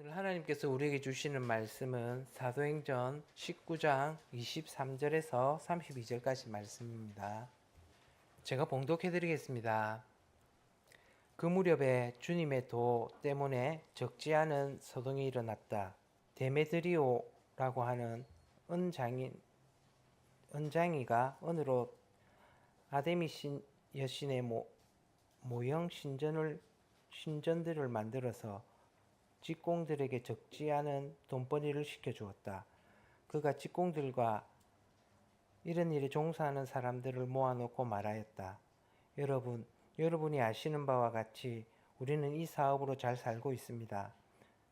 오늘 하나님께서 우리에게 주시는 말씀은 사도행전 19장 23절에서 32절까지 말씀입니다. 제가 봉독해 드리겠습니다. 그 무렵에 주님의 도 때문에 적지 않은 소동이 일어났다. 데메드리오라고 하는 은장이가 은으로 아데미 여신의 모형 신전들을 만들어서 직공들에게 적지 않은 돈벌이를 시켜주었다. 그가 직공들과 이런 일에 종사하는 사람들을 모아놓고 말하였다. 여러분이 아시는 바와 같이 우리는 이 사업으로 잘 살고 있습니다.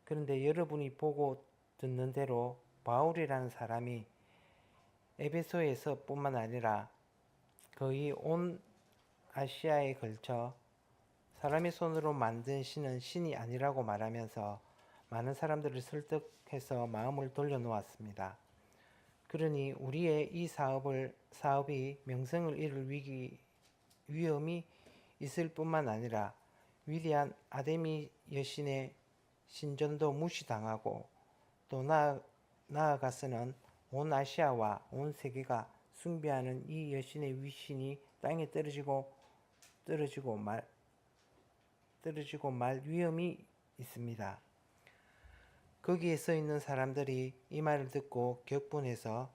그런데 여러분이 보고 듣는 대로 바울이라는 사람이 에베소에서 뿐만 아니라 거의 온 아시아에 걸쳐 사람의 손으로 만든 신은 신이 아니라고 말하면서 많은 사람들을 설득해서 마음을 돌려놓았습니다. 그러니 우리의 이 사업이 명성을 잃을 위험이 있을 뿐만 아니라 위대한 아데미 여신의 신전도 무시당하고 또 나아가서는 온 아시아와 온 세계가 숭배하는 이 여신의 위신이 땅에 떨어지고 말 위험이 있습니다. 거기에 서 있는 사람들이 이 말을 듣고 격분해서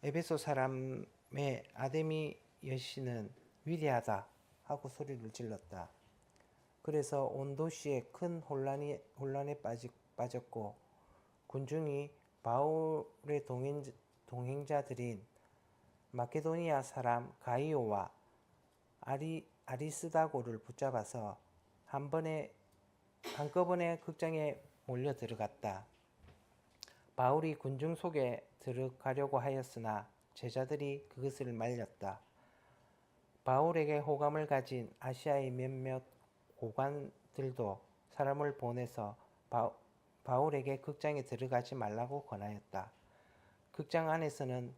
에베소 사람의 아데미 여신은 위대하다 하고 소리를 질렀다. 그래서 온 도시에 큰 혼란에 빠졌고 군중이 바울의 동행자들인 마케도니아 사람 가이오와 아리스다고를 붙잡아서 한꺼번에 극장에 몰려 들어갔다. 바울이 군중 속에 들어가려고 하였으나 제자들이 그것을 말렸다. 바울에게 호감을 가진 아시아의 몇몇 고관들도 사람을 보내서 바울에게 극장에 들어가지 말라고 권하였다. 극장 안에서는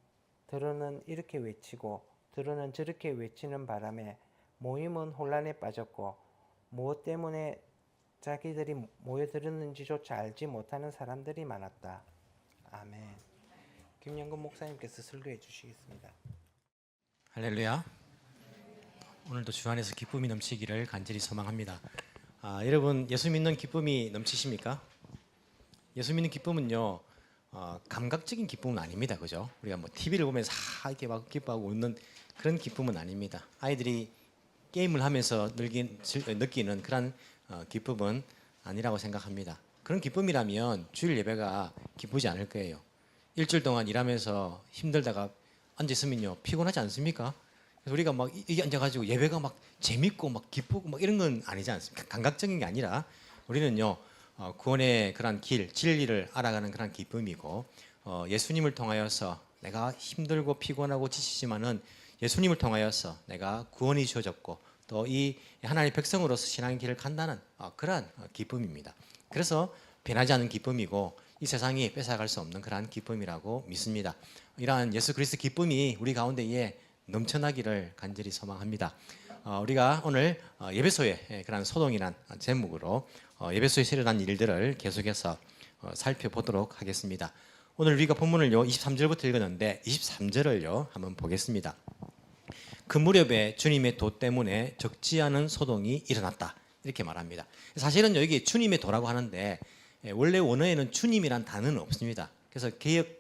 들어는 이렇게 외치고 들어는 저렇게 외치는 바람에 모임은 혼란에 빠졌고 무엇 때문에 자기들이 모여들었는지조차 알지 못하는 사람들이 많았다. 아멘. 김영근 목사님께서 설교해 주시겠습니다. 할렐루야. 오늘도 주 안에서 기쁨이 넘치기를 간절히 소망합니다. 여러분 예수 믿는 기쁨이 넘치십니까? 예수 믿는 기쁨은요 감각적인 기쁨은 아닙니다. 그죠? 우리가 뭐 TV를 보면서 이렇게 막 기뻐하고 웃는 그런 기쁨은 아닙니다. 아이들이 게임을 하면서 느끼는 그런 기쁨은 아니라고 생각합니다. 그런 기쁨이라면 주일 예배가 기쁘지 않을 거예요. 일주일 동안 일하면서 힘들다가 앉아있으면요 피곤하지 않습니까? 그래서 우리가 막 이게 앉아가지고 예배가 막 재밌고 막 기쁘고 막 이런 건 아니지 않습니까? 감각적인 게 아니라 우리는요 구원의 그런 진리를 알아가는 그런 기쁨이고 예수님을 통하여서 내가 힘들고 피곤하고 지치지만은 예수님을 통하여서 내가 구원이 주어졌고 또 이 하나님의 백성으로서 신앙의 길을 간다는 그러한 기쁨입니다. 그래서 변하지 않는 기쁨이고 이 세상이 뺏어갈 수 없는 그러한 기쁨이라고 믿습니다. 이러한 예수 그리스도 기쁨이 우리 가운데에 넘쳐나기를 간절히 소망합니다. 우리가 오늘 예배소의 그런 소동이란 제목으로 예배소에서 일어난 일들을 계속해서 살펴보도록 하겠습니다. 오늘 우리가 본문을요 23절부터 읽었는데 23절을요 한번 보겠습니다. 그 무렵에 주님의 도 때문에 적지 않은 소동이 일어났다 이렇게 말합니다. 사실은 여기 주님의 도라고 하는데 원래 원어에는 주님이란 단어는 없습니다. 그래서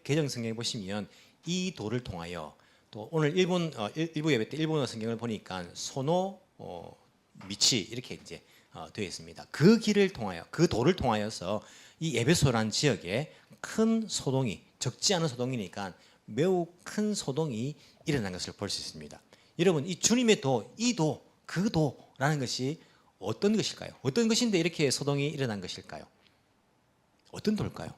개정 성경에 보시면 이 도를 통하여 또 오늘 일부 예배 때 일본어 성경을 보니까 소노 미치 이렇게 이제 되어 있습니다. 그 길을 통하여 그 도를 통하여서 이 에베소란 지역에 큰 소동이 적지 않은 소동이니까 매우 큰 소동이 일어난 것을 볼 수 있습니다. 여러분 이 주님의 도, 이 도, 그 도라는 것이 어떤 것일까요? 어떤 것인데 이렇게 소동이 일어난 것일까요? 어떤 도일까요?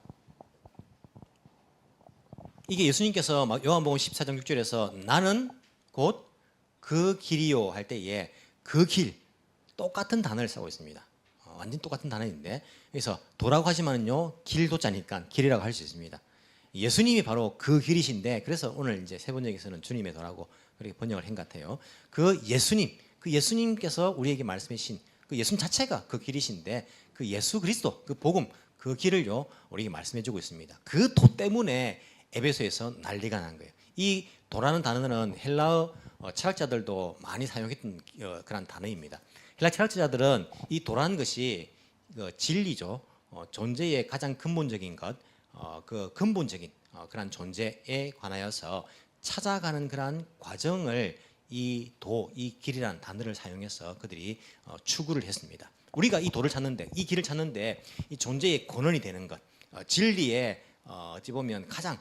이게 예수님께서 막 요한복음 14장 6절에서 나는 곧 그 길이요 할 때에 그 길 똑같은 단어를 쓰고 있습니다. 완전 똑같은 단어인데 그래서 도라고 하지만요 길도자니까 길이라고 할 수 있습니다. 예수님이 바로 그 길이신데 그래서 오늘 이제 세 번역에서는 주님의 도라고 그렇게 번역을 한 것 같아요. 그 예수님께서 우리에게 말씀하신 그 예수님 자체가 그 길이신데 그 예수 그리스도 그 복음 그 길을요 우리에게 말씀해주고 있습니다. 그 도 때문에 에베소에서 난리가 난 거예요. 이 도라는 단어는 헬라어 철학자들도 많이 사용했던 그런 단어입니다. 헬라 철학자들은 이 도라는 것이 진리죠. 존재의 가장 근본적인 것, 그 근본적인 그런 존재에 관하여서 찾아가는 그런 과정을 이 길이라는 단어를 사용해서 그들이 추구를 했습니다. 우리가 이 도를 찾는데, 이 길을 찾는데 이 존재의 근원이 되는 것, 진리의 어찌 보면 가장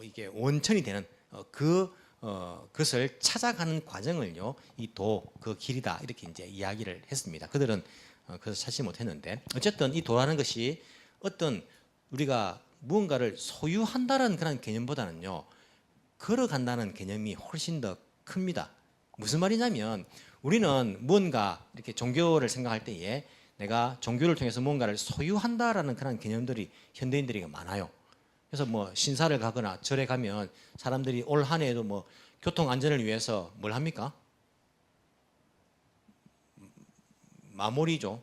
이게 원천이 되는 그것을 찾아가는 과정을요, 이 그 길이다 이렇게 이제 이야기를 했습니다. 그들은 그래서 찾지 못했는데 어쨌든 이 도라는 것이 어떤 우리가 무언가를 소유한다는 그런 개념보다는요, 걸어간다는 개념이 훨씬 더 큽니다. 무슨 말이냐면 우리는 무언가 이렇게 종교를 생각할 때에 내가 종교를 통해서 무언가를 소유한다라는 그런 개념들이 현대인들이 많아요. 그래서 뭐 신사를 가거나 절에 가면 사람들이 올 한 해에도 뭐 교통 안전을 위해서 뭘 합니까? 마모리죠.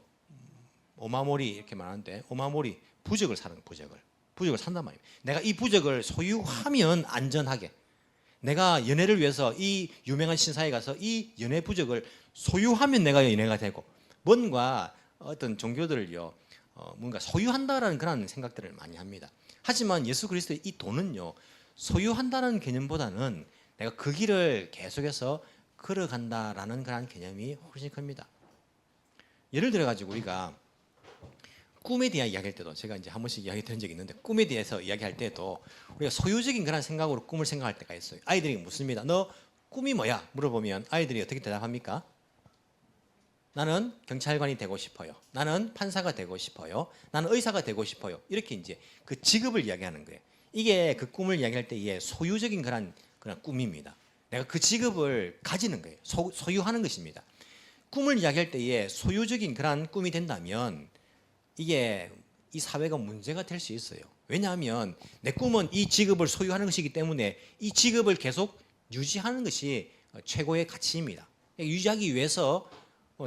오마모리 이렇게 말하는데 오마모리 부적을 사는 부적을 산단 말이에요. 내가 이 부적을 소유하면 안전하게, 내가 연애를 위해서 이 유명한 신사에 가서 이 연애 부적을 소유하면 내가 연애가 되고, 뭔가 어떤 종교들을요 뭔가 소유한다라는 그런 생각들을 많이 합니다. 하지만 예수 그리스도의 이 도는요 소유한다는 개념보다는 내가 그 길을 계속해서 걸어간다라는 그런 개념이 훨씬 큽니다. 예를 들어 가지고 우리가 꿈에 대한 이야기할 때도 제가 이제 한 번씩 이야기 드린 적이 있는데, 꿈에 대해서 이야기할 때도 우리가 소유적인 그런 생각으로 꿈을 생각할 때가 있어요. 아이들이 묻습니다. 너 꿈이 뭐야? 물어보면 아이들이 어떻게 대답합니까? 나는 경찰관이 되고 싶어요. 나는 판사가 되고 싶어요. 나는 의사가 되고 싶어요. 이렇게 이제 그 직업을 이야기하는 거예요. 이게 그 꿈을 이야기할 때의 소유적인 그런 꿈입니다. 내가 그 직업을 가지는 거예요. 소유하는 것입니다. 꿈을 이야기할 때에 소유적인 그런 꿈이 된다면 이게 이 사회가 문제가 될 수 있어요. 왜냐하면 내 꿈은 이 직업을 소유하는 것이기 때문에 이 직업을 계속 유지하는 것이 최고의 가치입니다. 유지하기 위해서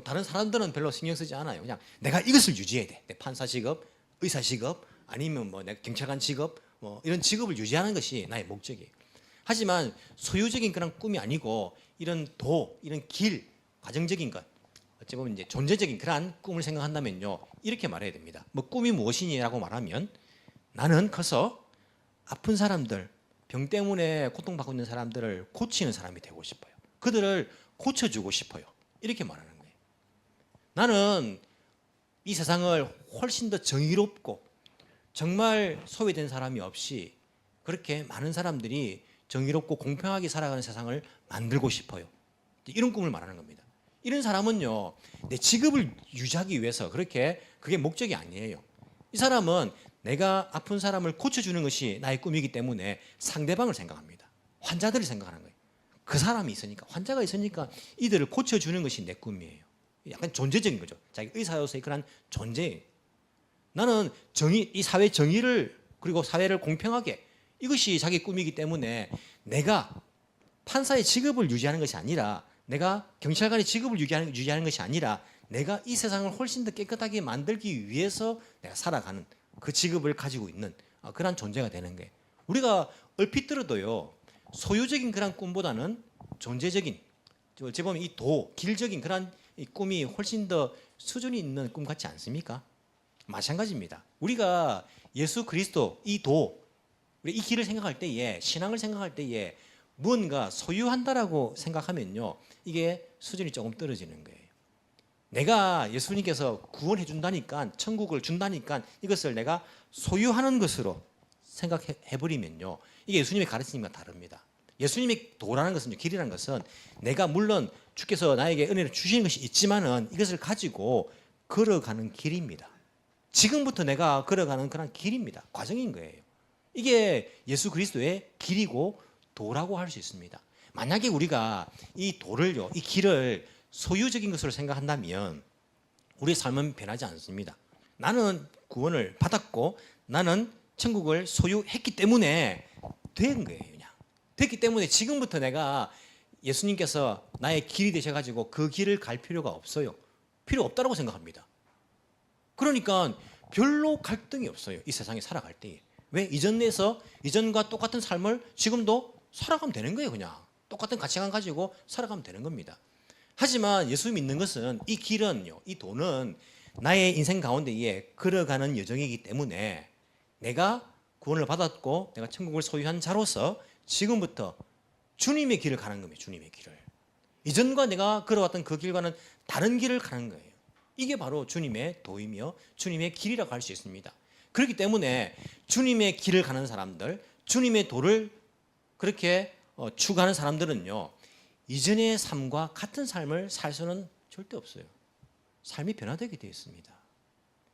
다른 사람들은 별로 신경 쓰지 않아요. 그냥 내가 이것을 유지해야 돼. 내 판사 직업, 의사 직업, 아니면 뭐 내가 경찰관 직업, 뭐 이런 직업을 유지하는 것이 나의 목적이에요. 하지만 소유적인 그런 꿈이 아니고 이런 이런 길, 과정적인 것, 어찌 보면 이제 존재적인 그러한 꿈을 생각한다면요, 이렇게 말해야 됩니다. 뭐 꿈이 무엇이냐라고 말하면 나는 커서 아픈 사람들, 병 때문에 고통받고 있는 사람들을 고치는 사람이 되고 싶어요. 그들을 고쳐주고 싶어요. 이렇게 말하는 거예요. 나는 이 세상을 훨씬 더 정의롭고 정말 소외된 사람이 없이 그렇게 많은 사람들이 정의롭고 공평하게 살아가는 세상을 만들고 싶어요. 이런 꿈을 말하는 겁니다. 이런 사람은요, 내 직업을 유지하기 위해서 그게 목적이 아니에요. 이 사람은 내가 아픈 사람을 고쳐주는 것이 나의 꿈이기 때문에 상대방을 생각합니다. 환자들을 생각하는 거예요. 그 사람이 있으니까, 환자가 있으니까 이들을 고쳐주는 것이 내 꿈이에요. 약간 존재적인 거죠. 자기 의사로서의 그런 존재예요. 나는 이 사회 정의를, 그리고 사회를 공평하게, 이것이 자기 꿈이기 때문에 내가 판사의 직업을 유지하는 것이 아니라, 내가 경찰관의 직업을 유지하는 것이 아니라, 내가 이 세상을 훨씬 더 깨끗하게 만들기 위해서 내가 살아가는 그 직업을 가지고 있는 그런 존재가 되는 거예요. 우리가 얼핏 들어도요, 소유적인 그런 꿈보다는 존재적인, 어찌 보면 이 길적인 그런 이 꿈이 훨씬 더 수준이 있는 꿈 같지 않습니까? 마찬가지입니다. 우리가 예수 그리스도 우리 이 길을 생각할 때에, 신앙을 생각할 때에 무언가 소유한다라고 생각하면요, 이게 수준이 조금 떨어지는 거예요. 내가 예수님께서 구원해 준다니까, 천국을 준다니까 이것을 내가 소유하는 것으로 생각해 버리면요, 이게 예수님의 가르침과 다릅니다. 예수님의 도라는 것은, 길이라는 것은 내가 물론 주께서 나에게 은혜를 주시는 것이 있지만은 이것을 가지고 걸어가는 길입니다. 지금부터 내가 걸어가는 그런 길입니다. 과정인 거예요. 이게 예수 그리스도의 길이고 도라고 할 수 있습니다. 만약에 우리가 이 도를요, 이 길을 소유적인 것으로 생각한다면 우리의 삶은 변하지 않습니다. 나는 구원을 받았고 나는 천국을 소유했기 때문에 된 거예요. 그냥 됐기 때문에 지금부터 내가 예수님께서 나의 길이 되셔가지고 그 길을 갈 필요가 없어요. 필요 없다고 생각합니다. 그러니까 별로 갈등이 없어요. 이 세상에 살아갈 때. 왜? 이전과 똑같은 삶을 지금도 살아가면 되는 거예요. 그냥 똑같은 가치관 가지고 살아가면 되는 겁니다. 하지만 예수 믿는 것은 이 길은요, 이 도는 나의 인생 가운데에 걸어가는 여정이기 때문에 내가 구원을 받았고 내가 천국을 소유한 자로서 지금부터 주님의 길을 가는 겁니다. 주님의 길을. 이전과 내가 걸어왔던 그 길과는 다른 길을 가는 거예요. 이게 바로 주님의 도이며 주님의 길이라고 할 수 있습니다. 그렇기 때문에 주님의 길을 가는 사람들, 주님의 도를 그렇게 추구하는 사람들은요, 이전의 삶과 같은 삶을 살 수는 절대 없어요. 삶이 변화되게 되어 있습니다.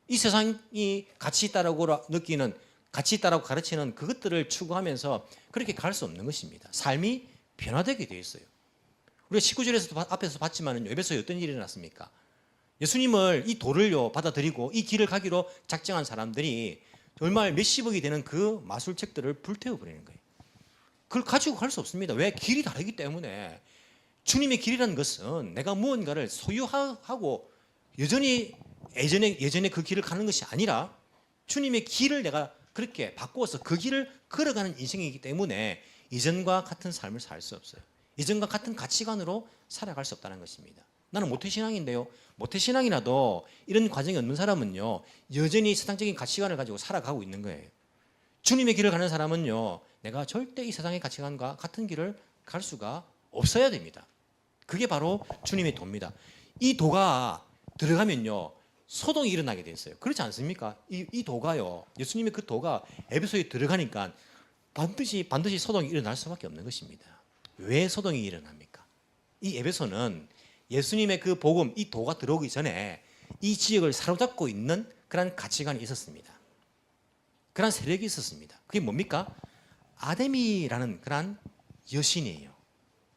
이 세상이 가치 있다라고 느끼는, 가치 있다라고 가르치는 그것들을 추구하면서 그렇게 갈 수 없는 것입니다. 삶이 변화되게 되어 있어요. 우리가 19절에서도 앞에서 봤지만은 에베소에 어떤 일이 일어났습니까? 예수님을 이 도를요 받아들이고 이 길을 가기로 작정한 사람들이 얼마 몇십억이 되는 그 마술책들을 불태워 버리는 거예요. 그걸 가지고 갈 수 없습니다. 왜? 길이 다르기 때문에. 주님의 길이라는 것은 내가 무언가를 소유하고 여전히 예전에 그 길을 가는 것이 아니라 주님의 길을 내가 그렇게 바꾸어서 그 길을 걸어가는 인생이기 때문에 이전과 같은 삶을 살 수 없어요. 이전과 같은 가치관으로 살아갈 수 없다는 것입니다. 나는 모태신앙인데요. 모태신앙이라도 이런 과정이 없는 사람은요, 여전히 세상적인 가치관을 가지고 살아가고 있는 거예요. 주님의 길을 가는 사람은요, 내가 절대 이 세상의 가치관과 같은 길을 갈 수가 없어야 됩니다. 그게 바로 주님의 도입니다. 이 도가 들어가면요, 소동이 일어나게 돼 있어요. 그렇지 않습니까? 이 도가요, 예수님의 그 도가 에베소에 들어가니까 반드시 소동이 일어날 수밖에 없는 것입니다. 왜 소동이 일어납니까? 이 에베소는 예수님의 그 복음, 이 도가 들어오기 전에 이 지역을 사로잡고 있는 그런 가치관이 있었습니다. 그런 세력이 있었습니다. 그게 뭡니까? 아데미라는 그런 여신이에요.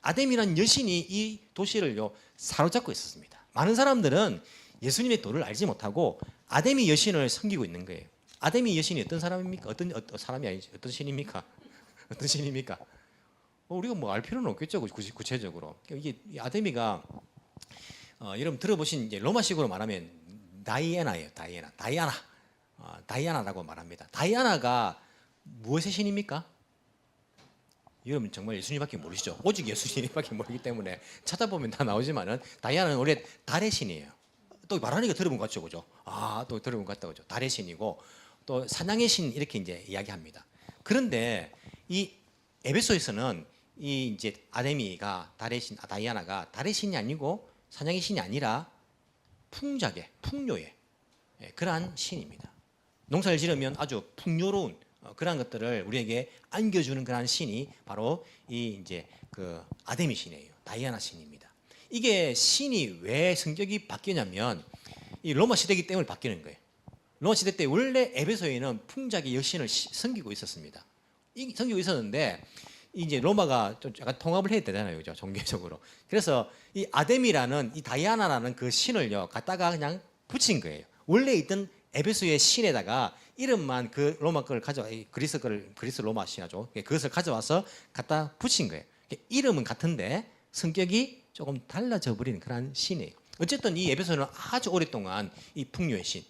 아데미라는 여신이 이 도시를요 사로잡고 있었습니다. 많은 사람들은 예수님의 도를 알지 못하고 아데미 여신을 섬기고 있는 거예요. 아데미 여신이 어떤 사람입니까? 어떤 사람이 아니지? 어떤 신입니까? 어떤 신입니까? 우리가 뭐 알 필요는 없겠죠, 구체적으로. 이게 아데미가 여러분 들어보신 이제 로마식으로 말하면 다이애나예요. 다이아나라고 말합니다. 다이아나가 무엇의 신입니까? 여러분 정말 예수님밖에 모르시죠? 오직 예수님밖에 모르기 때문에 찾아보면 다 나오지만은 다이아나는 원래 달의 신이에요. 또 말하니까 들어본 것 같죠, 그죠? 또 들어본 것 같다, 그죠? 달의 신이고 또 사냥의 신 이렇게 이제 이야기합니다. 그런데 이 에베소에서는 이 이제 아데미가 달의 신, 다이아나가 달의 신이 아니고 사냥의 신이 아니라 풍요의 그러한 신입니다. 농사를 지으면 아주 풍요로운 그러한 것들을 우리에게 안겨주는 그러한 신이 바로 이 이제 그 아데미 신이에요. 다이아나 신입니다. 이게 신이 왜 성격이 바뀌냐면 이 로마 시대이기 때문에 바뀌는 거예요. 로마 시대 때 원래 에베소에는 풍작의 여신을 섬기고 있었습니다. 섬기고 있었는데 이제 로마가 좀 약간 통합을 해야 되잖아요, 그죠? 종교적으로. 그래서 이 아데미라는 이 다이아나라는 그 신을요 갖다가 그냥 붙인 거예요. 원래 있던 에베소의 신에다가 이름만 그 로마 걸 가져와, 그리스 로마 신하죠. 그것을 가져와서 갖다 붙인 거예요. 이름은 같은데 성격이 조금 달라져 버리는 그런 신이에요. 어쨌든 이 에베소는 아주 오랫동안 이 풍요의 신,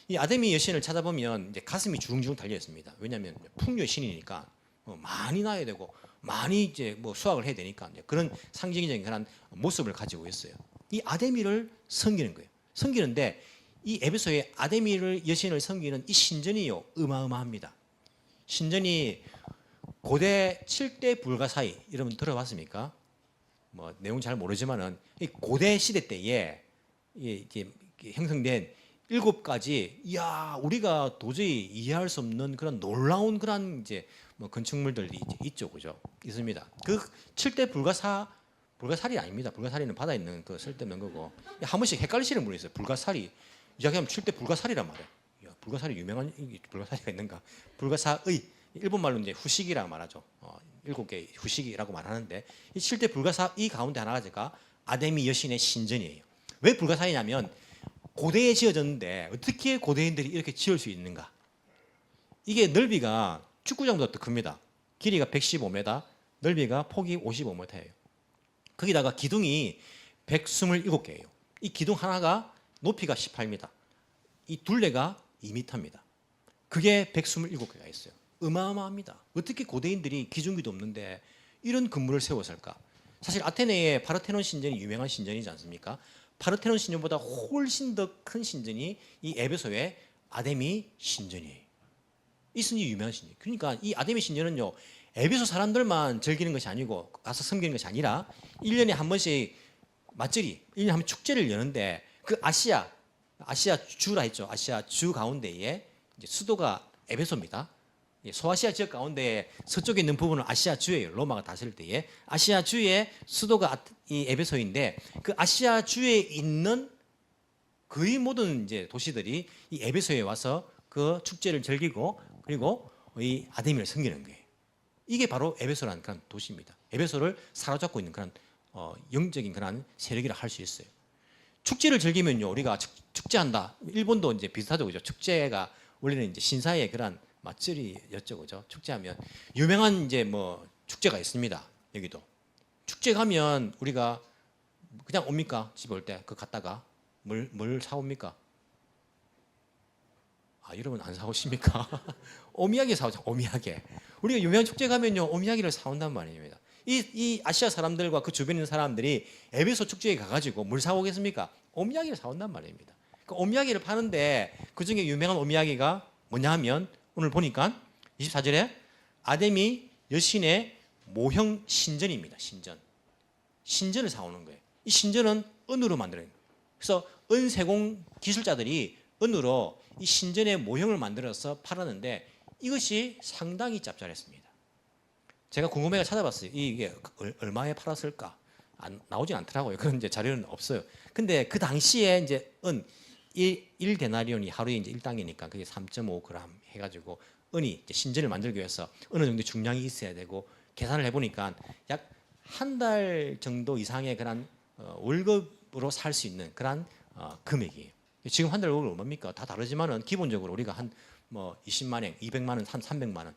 이 아데미 여신을 찾아보면 이제 가슴이 주릉주릉 달려 있습니다. 왜냐하면 풍요의 신이니까 많이 낳아야 되고 많이 이제 뭐 수확을 해야 되니까 그런 상징적인 그런 모습을 가지고 있어요. 이 아데미를 섬기는 거예요. 섬기는데 이 에베소의 아데미를 여신을 섬기는 이 신전이요 어마어마합니다. 신전이 고대 7대 불가사의 여러분 들어봤습니까? 뭐 내용 잘 모르지만은 이 고대 시대 때에 이게 형성된 7가지 우리가 도저히 이해할 수 없는 그런 놀라운 그런 이제 뭐 건축물들이 있죠, 그죠? 있습니다. 그 7대 불가사리 아닙니다. 불가사리는 바다에 있는 그 쓸데없는 거고 한 번씩 헷갈리시는 분이 있어요. 불가사리 이야기하면 7대 불가사리란 말이에요. 불가사리 유명한 불가사리가 있는가? 불가사의 일본 말로 이제 후식이라고 말하죠. 7개 후식이라고 말하는데 이 7대 불가사의 가운데 하나가 아데미 여신의 신전이에요. 왜 불가사리냐면 고대에 지어졌는데 어떻게 고대인들이 이렇게 지을 수 있는가? 이게 넓이가 축구장보다 더 큽니다. 길이가 115m, 넓이가 폭이 55m예요. 거기다가 기둥이 127개예요. 이 기둥 하나가 높이가 18m, 이 둘레가 2m입니다. 그게 127개가 있어요. 어마어마합니다. 어떻게 고대인들이 기중기도 없는데 이런 건물을 세웠을까? 사실 아테네의 파르테논 신전이 유명한 신전이지 않습니까? 파르테논 신전보다 훨씬 더 큰 신전이 이 에베소의 아데미 신전이에요. 있으니 유명한 신전. 그러니까 이 아데미 신전은요, 에베소 사람들만 즐기는 것이 아니고 가서 섬기는 것이 아니라 1년에 한 번씩 맞절이, 1년에 한 번 축제를 여는데 그 아시아 주라 했죠. 아시아 주 가운데에 이제 수도가 에베소입니다. 소아시아 지역 가운데 서쪽에 있는 부분은 아시아 주예요. 로마가 다스릴 때에 아시아 주의 수도가 이 에베소인데 그 아시아 주에 있는 거의 모든 이제 도시들이 이 에베소에 와서 그 축제를 즐기고 그리고 이 아데미를 섬기는 거예요. 이게 바로 에베소라는 그런 도시입니다. 에베소를 사로잡고 있는 그런 영적인 그런 세력이라 할 수 있어요. 축제를 즐기면요, 우리가 축제한다. 일본도 이제 비슷하죠, 그죠? 축제가 원래는 이제 신사의 그런 맞절이였죠, 그죠? 축제하면 유명한 이제 뭐 축제가 있습니다. 여기도 축제 가면 우리가 그냥 옵니까? 집에 올 때 그 갔다가 뭘 사옵니까? 아, 여러분 안 사오십니까? 오미야게 사오죠. 오미야게. 우리가 유명한 축제 가면요, 오미야게를 사온단 말입니다. 이 아시아 사람들과 그 주변에 있는 사람들이 에베소 축제에 가가지고 뭘 사오겠습니까? 오미야게를 사온단 말입니다. 그 오미야게를 파는데 그 중에 유명한 오미야게가 뭐냐 하면 오늘 보니까 24절에 아데미 여신의 모형 신전입니다. 신전을 사오는 거예요. 이 신전은 은으로 만드는 거예요. 그래서 은세공 기술자들이 은으로 이 신전의 모형을 만들어서 팔았는데 이것이 상당히 짭짤했습니다. 제가 궁금해가 찾아봤어요. 이게 얼마에 팔았을까? 나오진 않더라고요. 그런 이제 자료는 없어요. 근데 그 당시에 이제 1데나리온이 하루에 이제 1당이니까 그게 3.5g 해가지고 은이 이제 신전을 만들기 위해서 어느 정도 중량이 있어야 되고 계산을 해보니까 약 한 달 정도 이상의 그런 월급으로 살 수 있는 그런 금액이에요. 지금 한 달 월급 얼마입니까? 다 다르지만은 기본적으로 우리가 한 뭐 20만 원, 200만 원, 한 300만 원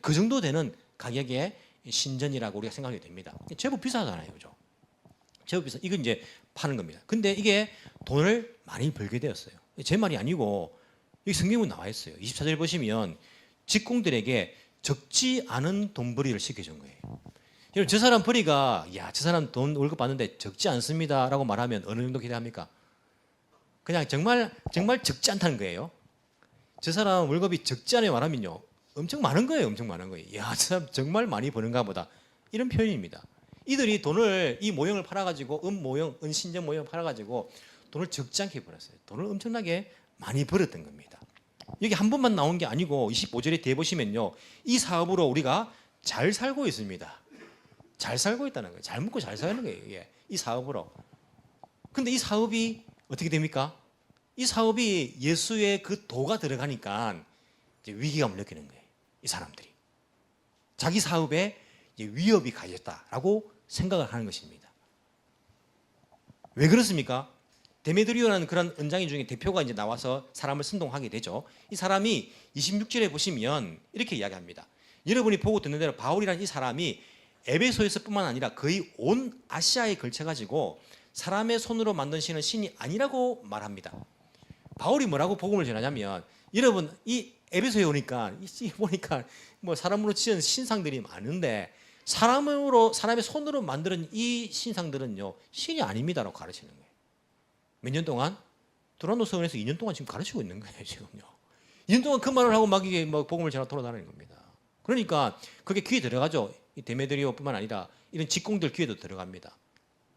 그 정도 되는 가격의 신전이라고 우리가 생각이 됩니다. 제법 비싸잖아요, 그죠? 제법 비싸. 이건 이제 파는 겁니다. 근데 이게 돈을 많이 벌게 되었어요. 제 말이 아니고 여기 성경에 나와 있어요. 24절 보시면 직공들에게 적지 않은 돈벌이를 시켜준 거예요. 여러분, 저 사람 벌이가 저 사람 돈 월급 받는데 적지 않습니다라고 말하면 어느 정도 기대합니까? 그냥 정말 적지 않다는 거예요. 저 사람 월급이 적지 않아요 말하면요, 엄청 많은 거예요. 엄청 많은 거예요. 저 사람 정말 많이 버는가 보다. 이런 표현입니다. 이들이 돈을 이 모형을 팔아가지고 은신전 모형을 팔아가지고 돈을 적지 않게 벌었어요. 돈을 엄청나게 많이 벌었던 겁니다. 여기 한 번만 나온 게 아니고 25절에 뒤에 보시면요, 이 사업으로 우리가 잘 살고 있습니다. 잘 살고 있다는 거예요. 잘 먹고 잘 사는 거예요. 이게 이 사업으로. 근데 이 사업이 어떻게 됩니까? 이 사업이 예수의 그 도가 들어가니까 이제 위기감을 느끼는 거예요. 이 사람들이 자기 사업에 이제 위협이 가해졌다라고 생각을 하는 것입니다. 왜 그렇습니까? 데메드리오라는 그런 은장이 중에 대표가 이제 나와서 사람을 선동하게 되죠. 이 사람이 26절에 보시면 이렇게 이야기합니다. 여러분이 보고 듣는 대로 바울이라는 이 사람이 에베소에서뿐만 아니라 거의 온 아시아에 걸쳐가지고 사람의 손으로 만든 신은 신이 아니라고 말합니다. 바울이 뭐라고 복음을 전하냐면, 여러분 이 에베소에 오니까 보니까 뭐 사람으로 지은 신상들이 많은데 사람의 손으로 만든 이 신상들은요 신이 아닙니다라고 가르치는 거예요. 몇 년 동안 두란노 서원에서 2년 동안 지금 가르치고 있는 거예요. 지금요 2년 동안 그 말을 하고 막 이게 뭐 복음을 전하 돌아다니는 겁니다. 그러니까 그게 귀에 들어가죠. 이 데메드리오뿐만 아니라 이런 직공들 귀에도 들어갑니다.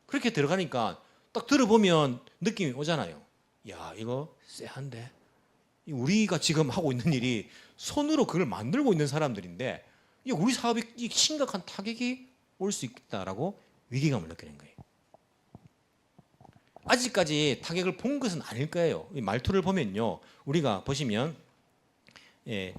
그렇게 들어가니까 딱 들어보면 느낌이 오잖아요. 야, 이거 쎄한데? 우리가 지금 하고 있는 일이 손으로 그걸 만들고 있는 사람들인데 우리 사업이 심각한 타격이 올 수 있다라고 위기감을 느끼는 거예요. 아직까지 타격을 본 것은 아닐 거예요. 이 말투를 보면요, 우리가 보시면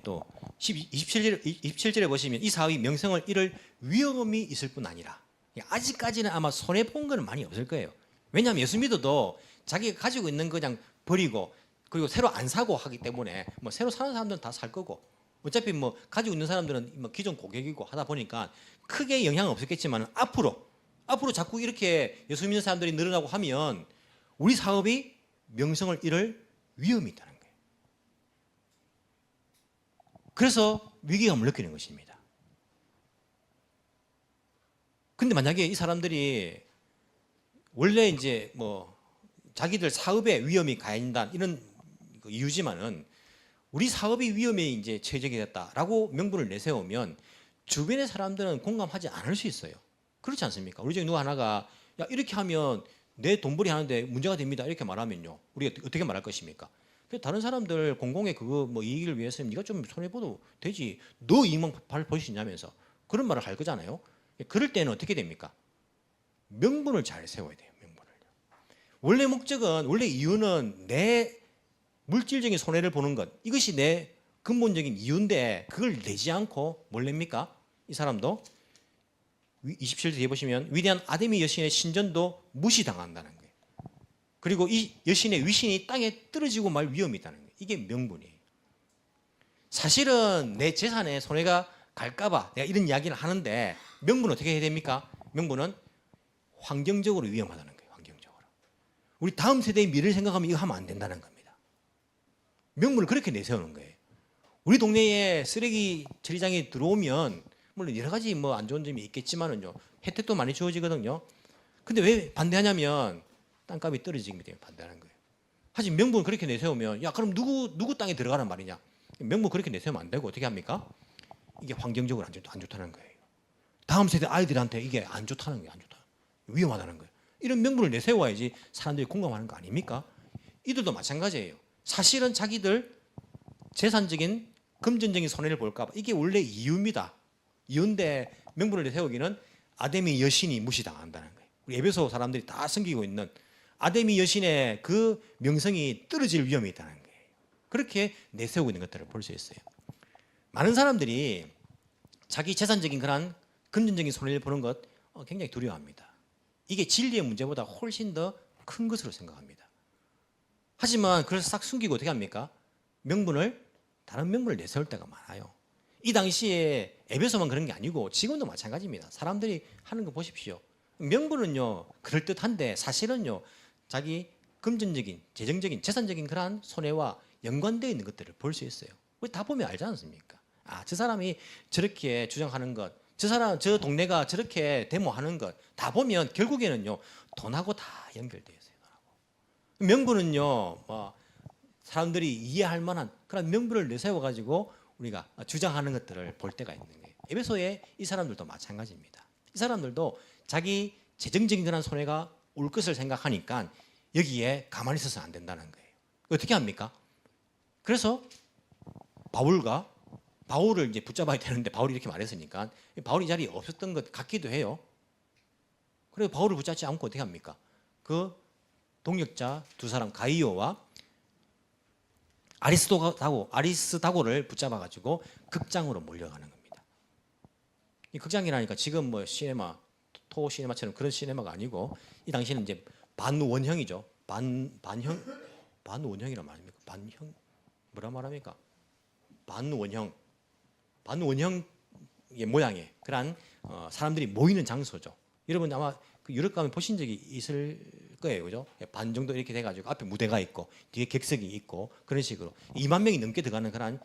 또 27절에 보시면 이 사업이 명성을 잃을 위험이 있을 뿐 아니라, 아직까지는 아마 손해 본 건 많이 없을 거예요. 왜냐하면 예수 믿어도 자기가 가지고 있는 거 그냥 버리고 그리고 새로 안 사고 하기 때문에 뭐 새로 사는 사람들은 다 살 거고 어차피 뭐 가지고 있는 사람들은 뭐 기존 고객이고 하다 보니까 크게 영향은 없었겠지만 앞으로 자꾸 이렇게 예수 믿는 사람들이 늘어나고 하면 우리 사업이 명성을 잃을 위험이 있다는 거예요. 그래서 위기감을 느끼는 것입니다. 근데 만약에 이 사람들이 원래 이제 뭐 자기들 사업에 위험이 가해진다 이런 이유지만은 우리 사업이 위험에 이제 최적이 됐다라고 명분을 내세우면 주변의 사람들은 공감하지 않을 수 있어요. 그렇지 않습니까? 우리 중에 누구 하나가 야 이렇게 하면 내 돈벌이 하는데 문제가 됩니다 이렇게 말하면요 우리가 어떻게 말할 것입니까? 다른 사람들 공공의 그거 뭐 이익을 위해서는 네가 좀 손해보도 되지 너 이익만 볼 수 있냐면서 그런 말을 할 거잖아요. 그럴 때는 어떻게 됩니까? 명분을 잘 세워야 돼요. 명분을. 원래 목적은 원래 이유는 내 물질적인 손해를 보는 것 이것이 내 근본적인 이유인데 그걸 내지 않고 뭘 냅니까? 이 사람도 27절 뒤에 보시면 위대한 아데미 여신의 신전도 무시당한다는 거예요. 그리고 이 여신의 위신이 땅에 떨어지고 말 위험이 있다는 거예요. 이게 명분이에요. 사실은 내 재산에 손해가 갈까봐 내가 이런 이야기를 하는데 명분은 어떻게 해야 됩니까? 명분은 환경적으로 위험하다는 거예요. 환경적으로. 우리 다음 세대의 미래를 생각하면 이거 하면 안 된다는 겁니다. 명분을 그렇게 내세우는 거예요. 우리 동네에 쓰레기 처리장에 들어오면 물론 여러 가지 뭐 안 좋은 점이 있겠지만은요 혜택도 많이 주어지거든요. 근데 왜 반대하냐면 땅값이 떨어지기 때문에 반대하는 거예요. 하지만 명분을 그렇게 내세우면 야 그럼 누구 땅에 들어가란 말이냐? 명분 그렇게 내세우면 안 되고 어떻게 합니까? 이게 환경적으로 안 좋다는 거예요. 다음 세대 아이들한테 이게 안 좋다는 거예요. 안 좋다. 위험하다는 거예요. 이런 명분을 내세워야지 사람들이 공감하는 거 아닙니까? 이들도 마찬가지예요. 사실은 자기들 재산적인 금전적인 손해를 볼까 봐 이게 원래 이유입니다. 이유인데 명분을 내세우기는 아데미 여신이 무시당한다는 거예요. 우리 에베소 사람들이 다 섬기고 있는 아데미 여신의 그 명성이 떨어질 위험이 있다는 거예요. 그렇게 내세우고 있는 것들을 볼 수 있어요. 많은 사람들이 자기 재산적인 그런 금전적인 손해를 보는 것 굉장히 두려워합니다. 이게 진리의 문제보다 훨씬 더 큰 것으로 생각합니다. 하지만 그래서 싹 숨기고 어떻게 합니까? 다른 명분을 내세울 때가 많아요. 이 당시에 에베소만 그런 게 아니고 지금도 마찬가지입니다. 사람들이 하는 거 보십시오. 명분은요 그럴듯한데 사실은요 자기 금전적인, 재정적인, 재산적인 그러한 손해와 연관되어 있는 것들을 볼 수 있어요. 우리 다 보면 알지 않습니까? 아, 저 사람이 저렇게 주장하는 것, 저 동네가 저렇게 데모하는 것 다 보면 결국에는요 돈하고 다 연결되어 있어요. 명분은요 뭐 사람들이 이해할 만한 그런 명분을 내세워 가지고 우리가 주장하는 것들을 볼 때가 있는 거예요. 에베소의 이 사람들도 마찬가지입니다. 이 사람들도 자기 재정적인 그런 손해가 올 것을 생각하니까 여기에 가만히 있어서 안 된다는 거예요. 어떻게 합니까? 그래서 바울을 이제 붙잡아야 되는데 바울이 이렇게 말했으니까 바울이 자리에 없었던 것 같기도 해요. 그래서 바울을 붙잡지 않고 어떻게 합니까? 그 동역자 두 사람 가이오와 아리스다고를 붙잡아가지고 극장으로 몰려가는 겁니다. 이 극장이라니까 지금 뭐 시네마처럼 그런 시네마가 아니고 이 당시에는 이제 반원형이죠. 반원형이란 말입니까? 뭐라 말합니까? 반원형의 모양의 그런 사람들이 모이는 장소죠. 여러분 아마 그 유럽 가면 보신 적이 있을 거예요, 그죠? 반 정도 이렇게 돼가지고 앞에 무대가 있고 뒤에 객석이 있고 그런 식으로 2만 명이 넘게 들어가는 그런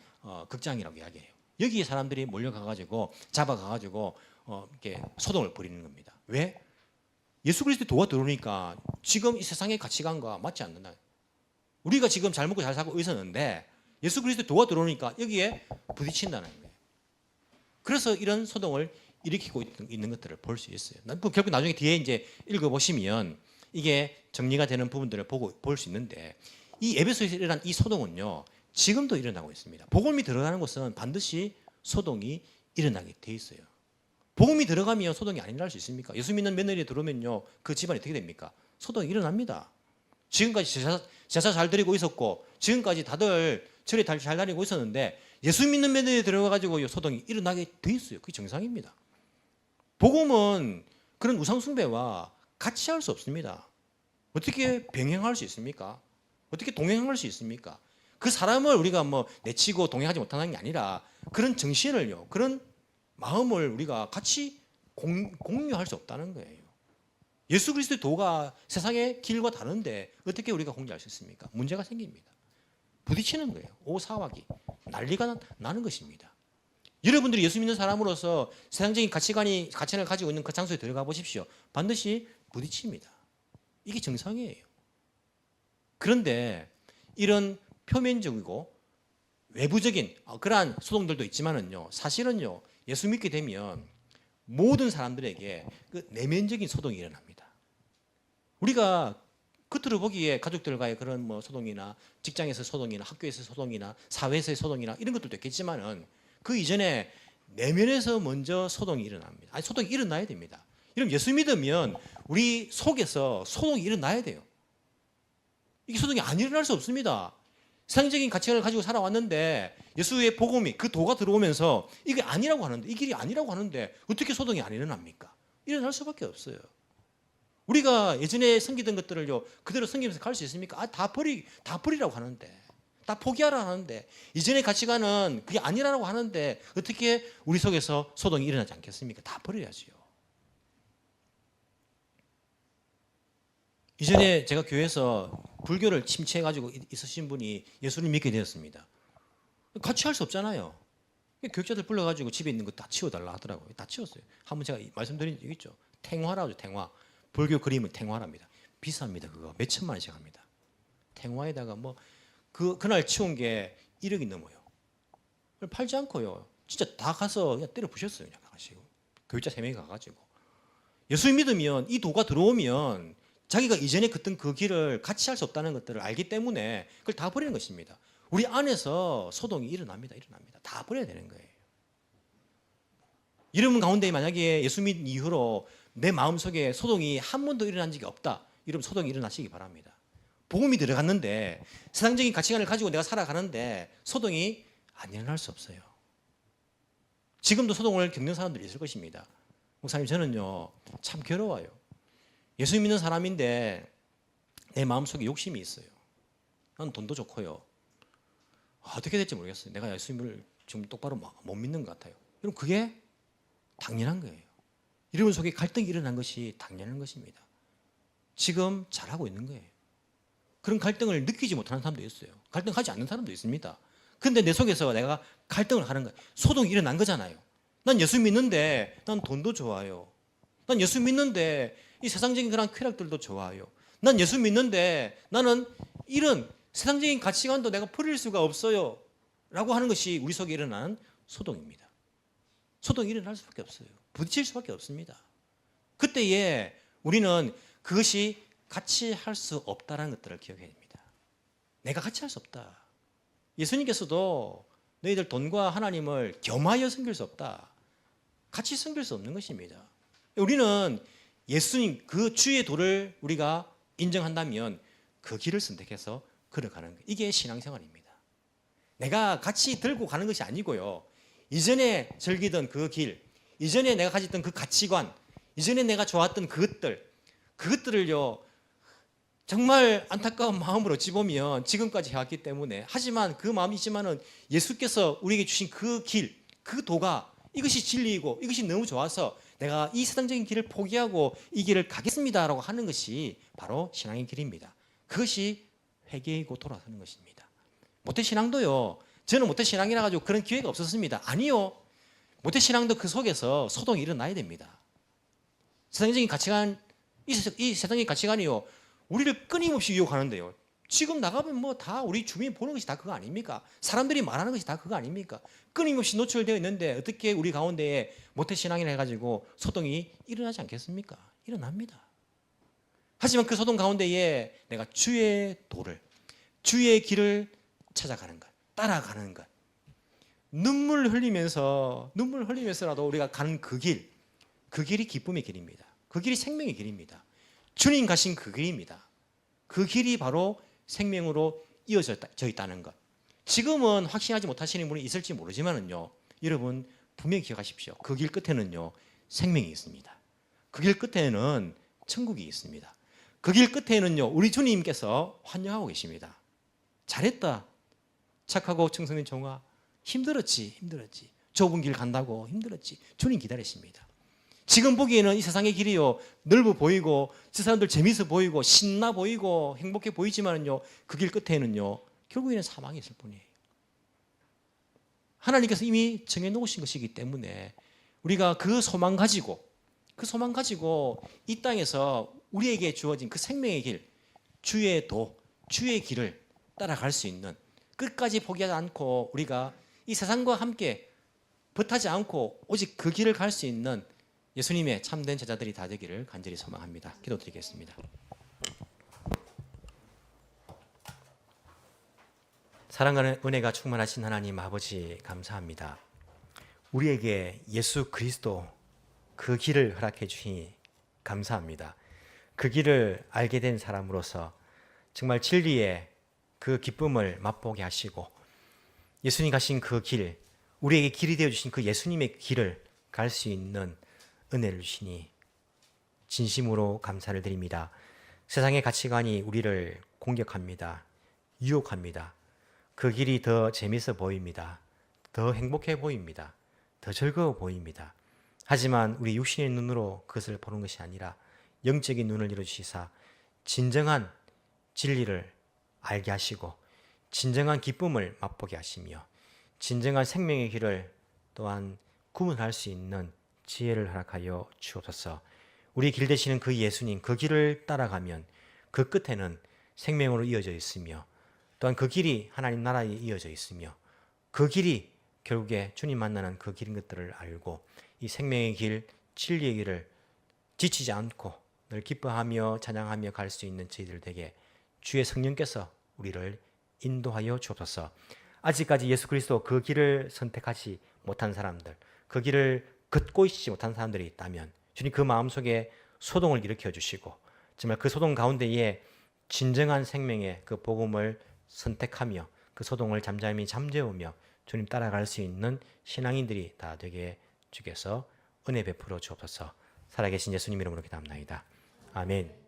극장이라고 이야기해요. 여기에 사람들이 몰려가가지고 잡아가가지고 이렇게 소동을 벌이는 겁니다. 왜? 예수 그리스도의 도가 들어오니까 지금 이 세상의 가치관과 맞지 않는다. 우리가 지금 잘 먹고 잘 살고 있었는데 예수 그리스도의 도가 들어오니까 여기에 부딪힌다는 거예요. 그래서 이런 소동을 일으키고 있는 것들을 볼 수 있어요. 결국 나중에 뒤에 이제 읽어보시면 이게 정리가 되는 부분들을 볼 수 있는데 이 에베소에서 일어난 이 소동은요 지금도 일어나고 있습니다. 복음이 들어가는 곳은 반드시 소동이 일어나게 돼 있어요. 복음이 들어가면 소동이 안 일어날 수 있습니까? 예수 믿는 며느리 들어오면요 그 집안이 어떻게 됩니까? 소동이 일어납니다. 지금까지 제사 잘 드리고 있었고 지금까지 다들 절에 잘 다니고 있었는데 예수 믿는 며느리 들어가가지고 소동이 일어나게 돼 있어요. 그게 정상입니다. 복음은 그런 우상 숭배와 같이 할 수 없습니다. 어떻게 병행할 수 있습니까? 어떻게 동행할 수 있습니까? 그 사람을 우리가 뭐 내치고 동행하지 못하는 게 아니라 그런 정신을요, 그런 마음을 우리가 같이 공유할 수 없다는 거예요. 예수 그리스도의 도가 세상의 길과 다른데 어떻게 우리가 공유할 수 있습니까? 문제가 생깁니다. 부딪히는 거예요. 오사와기 난리가 나는 것입니다. 여러분들이 예수 믿는 사람으로서 세상적인 가치관을 가지고 있는 그 장소에 들어가 보십시오. 반드시 부딪힙니다. 이게 정상이에요. 그런데 이런 표면적이고 외부적인 그러한 소동들도 있지만은요, 사실은요, 예수 믿게 되면 모든 사람들에게 그 내면적인 소동이 일어납니다. 우리가 겉으로 보기에 가족들과의 그런 뭐 소동이나 직장에서 소동이나 학교에서 소동이나 사회에서의 소동이나 이런 것들도 있겠지만은 그 이전에 내면에서 먼저 소동이 일어납니다. 아니, 소동이 일어나야 됩니다. 여러분, 예수 믿으면 우리 속에서 소동이 일어나야 돼요. 이게 소동이 안 일어날 수 없습니다. 세상적인 가치관을 가지고 살아왔는데 예수의 복음이 그 도가 들어오면서 이게 아니라고 하는데, 이 길이 아니라고 하는데 어떻게 소동이 안 일어납니까? 일어날 수밖에 없어요. 우리가 예전에 섬기던 것들을요 그대로 섬기면서 갈 수 있습니까? 다 버리라고 하는데, 다 포기하라 하는데, 이전의 가치관은 그게 아니라고 하는데 어떻게 우리 속에서 소동이 일어나지 않겠습니까? 다 버려야지요. 이전에 제가 교회에서 불교를 침체해가지고 있으신 분이 예수를 믿게 되었습니다. 같이 할 수 없잖아요. 교육자들 불러가지고 집에 있는 거 다 치워달라 하더라고요. 다 치웠어요. 한번 제가 말씀드린 적 있죠. 탱화라고 하죠. 탱화. 불교 그림은 탱화랍니다. 비쌉니다. 그거 몇 천만 원씩 합니다. 탱화에다가 뭐 그날 치운 게 1억이 넘어요. 그걸 팔지 않고요. 진짜 다 가서 그냥 때려 부셨어요. 그냥 가가지고. 교육자 3명이 가가지고. 예수 믿으면 이 도가 들어오면 자기가 이전에 걷던 그 길을 같이 할 수 없다는 것들을 알기 때문에 그걸 다 버리는 것입니다. 우리 안에서 소동이 일어납니다. 다 버려야 되는 거예요. 여러분 가운데 만약에 예수 믿은 이후로 내 마음속에 소동이 한 번도 일어난 적이 없다. 이러면 소동이 일어나시기 바랍니다. 복음이 들어갔는데 세상적인 가치관을 가지고 내가 살아가는데 소동이 안 일어날 수 없어요. 지금도 소동을 겪는 사람들이 있을 것입니다. 목사님, 저는요 참 괴로워요. 예수 믿는 사람인데 내 마음속에 욕심이 있어요. 난 돈도 좋고요. 어떻게 될지 모르겠어요. 내가 예수님을 지금 똑바로 못 믿는 것 같아요. 그럼 그게 당연한 거예요. 여러분 속에 갈등이 일어난 것이 당연한 것입니다. 지금 잘하고 있는 거예요. 그런 갈등을 느끼지 못하는 사람도 있어요. 갈등하지 않는 사람도 있습니다. 그런데 내 속에서 내가 갈등을 하는 거예요. 소동이 일어난 거잖아요. 난 예수 믿는데 난 돈도 좋아요. 난 예수 믿는데 이 세상적인 그런 쾌락들도 좋아요. 난 예수 믿는데 나는 이런 세상적인 가치관도 내가 버릴 수가 없어요. 라고 하는 것이 우리 속에 일어나는 소동입니다. 소동이 일어날 수밖에 없어요. 부딪힐 수밖에 없습니다. 그때에 우리는 그것이 같이 할 수 없다는 것들을 기억해야 됩니다. 내가 같이 할 수 없다. 예수님께서도 너희들 돈과 하나님을 겸하여 섬길 수 없다. 같이 섬길 수 없는 것입니다. 우리는 예수님 그 주의 도를 우리가 인정한다면 그 길을 선택해서 걸어가는 거예요. 이게 신앙생활입니다. 내가 같이 들고 가는 것이 아니고요. 이전에 즐기던 그 길, 이전에 내가 가졌던 그 가치관, 이전에 내가 좋았던 그것들을요 정말 안타까운 마음으로 어찌 보면 지금까지 해왔기 때문에, 하지만 그 마음이 있지만은 예수께서 우리에게 주신 그 길, 그 도가 이것이 진리이고 이것이 너무 좋아서 내가 이 세상적인 길을 포기하고 이 길을 가겠습니다라고 하는 것이 바로 신앙의 길입니다. 그것이 회개이고 돌아서는 것입니다. 모태신앙도요, 저는 모태신앙이라 가지고 그런 기회가 없었습니다. 아니요. 모태신앙도 그 속에서 소동이 일어나야 됩니다. 세상적인 가치관, 이 세상적인 가치관이요 우리를 끊임없이 유혹하는데요. 지금 나가면 뭐 다 우리 주변이 보는 것이 다 그거 아닙니까? 사람들이 말하는 것이 다 그거 아닙니까? 끊임없이 노출되어 있는데 어떻게 우리 가운데에 모태신앙이라 해가지고 소동이 일어나지 않겠습니까? 일어납니다. 하지만 그 소동 가운데에 내가 주의 도를, 주의 길을 찾아가는 것, 따라가는 것, 눈물 흘리면서라도 우리가 가는 그 길이 기쁨의 길입니다. 그 길이 생명의 길입니다. 주님 가신 그 길입니다. 그 길이 바로 생명으로 이어져 있다는 것. 지금은 확신하지 못하시는 분이 있을지 모르지만은요, 여러분 분명히 기억하십시오. 그 길 끝에는요 생명이 있습니다. 그 길 끝에는 천국이 있습니다. 그 길 끝에는요 우리 주님께서 환영하고 계십니다. 잘했다. 착하고 청성된 종아, 힘들었지. 좁은 길 간다고 힘들었지. 주님 기다리십니다. 지금 보기에는 이 세상의 길이요 넓어 보이고 저 사람들 재미있어 보이고 신나 보이고 행복해 보이지만은요 그 길 끝에는요 결국에는 사망이 있을 뿐이에요. 하나님께서 이미 정해놓으신 것이기 때문에 우리가 그 소망 가지고 이 땅에서 우리에게 주어진 그 생명의 길, 주의 도, 주의 길을 따라갈 수 있는, 끝까지 포기하지 않고 우리가 이 세상과 함께 벗하지 않고 오직 그 길을 갈 수 있는 예수님의 참된 제자들이 다 되기를 간절히 소망합니다. 기도드리겠습니다. 사랑하는 은혜가 충만하신 하나님 아버지, 감사합니다. 우리에게 예수 그리스도 그 길을 허락해 주시니 감사합니다. 그 길을 알게 된 사람으로서 정말 진리의 그 기쁨을 맛보게 하시고, 예수님 가신 그 길, 우리에게 길이 되어 주신 그 예수님의 길을 갈 수 있는 은혜를 주시니 진심으로 감사를 드립니다. 세상의 가치관이 우리를 공격합니다. 유혹합니다. 그 길이 더 재밌어 보입니다. 더 행복해 보입니다. 더 즐거워 보입니다. 하지만 우리 육신의 눈으로 그것을 보는 것이 아니라 영적인 눈을 열어주시사 진정한 진리를 알게 하시고 진정한 기쁨을 맛보게 하시며 진정한 생명의 길을 또한 구분할 수 있는 지혜를 허락하여 주옵소서. 우리 길 되시는 그 예수님, 그 길을 따라가면 그 끝에는 생명으로 이어져 있으며 또한 그 길이 하나님 나라에 이어져 있으며 그 길이 결국에 주님 만나는 그 길인 것들을 알고 이 생명의 길, 진리의 길을 지치지 않고 늘 기뻐하며 찬양하며 갈 수 있는 저희들 되게 주의 성령께서 우리를 인도하여 주옵소서. 아직까지 예수 그리스도 그 길을 선택하지 못한 사람들, 그 길을 걷고 있지 못한 사람들이 있다면 주님 그 마음속에 소동을 일으켜 주시고 정말 그 소동 가운데에 진정한 생명의 그 복음을 선택하며 그 소동을 잠잠히 잠재우며 주님 따라갈 수 있는 신앙인들이 다 되게 주께서 은혜 베풀어 주옵소서. 살아계신 예수님 이름으로 기도합나이다. 아멘.